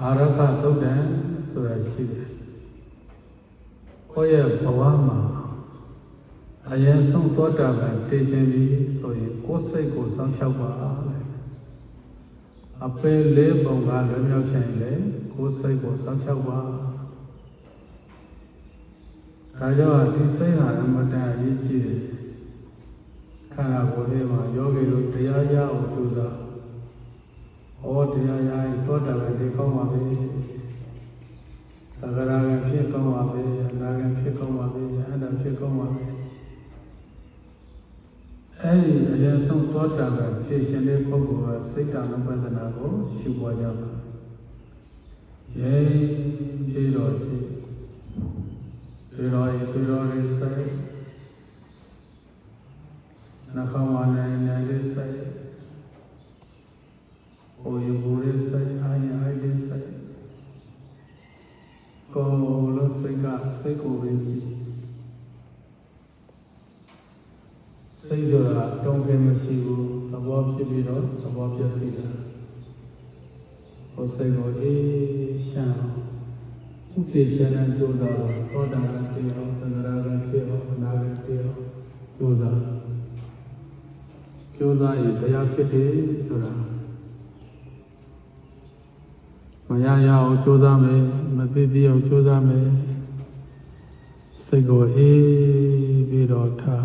အာရခသုတ်တံဆိုတာရှိတယ်ကိုယ့်ရဲ့ဘဝမှာအရင်ဆုံးသောတာပန်တည်ခြင်းပြီးဆိုရင်ကိုယ်စိတ်ကိုစောင့်ရှောက်ပါအပယ်လေးပုံကလွယ်မြောက်ခြင်းလေကိုယ်စိတ်ကိုစောင့်ရှောက်ပါဒါကြောင့်ဒီစိတ်ဟာအမတန်အရေးကြီးတယ်ခန္ဓာကိုယ်လေးမှာယောဂီတို့တရားရအောင်ကြိုးစားဟောတရားရရင်သောတာပန်တည်ကောင်းပါပဲသဂရကဖြစ်ကောင်းပါပဲအနာကဖြစ်ကောင်းပါပဲအတ္တဖြစ်ကောင်းပါပဲအဲ့ဒီအရင်ဆုံးသောတာပန်ဖြစ်ရှင်တဲ့ပုဂ္ဂိုလ်ကစိတ်တ ानु ပဒနာကိုရှုပွားကြပါယေပြေတော်ကြည့်ပြေတော်ရေးစိတ်နှာခေါင်းဝါနိုင်လေးစိတ်ဟိုယဘူလေးစိတ်အာရအိုက်လေးစိတ်ကိုယ်လို့စိတ်ကစိတ်ကိုပဲကြည့်စိတ်ဆိုတာတုံ့ပြန်မရှိဘူးသဘောဖြစ်ပြီးတော့သဘောပြည့်စုံတာဟိုစိတ်ကိုအေးရှမ်းဥပ္ပေရှမ်းတဲ့ကြိုးစားတော့သောတာပန်ဖြစ်အောင်သန္တရာကဖြစ်အောင်အနာဂတ်ဖြစ်အောင်ကြိုးစားရင်တရားဖြစ်တယ်ဆိုတာမရရအောင်ကြိုးစားမယ်မသိသေးအောင်ကြိုးစားမယ်စိတ်ကိုအေးပြီးတော့ထား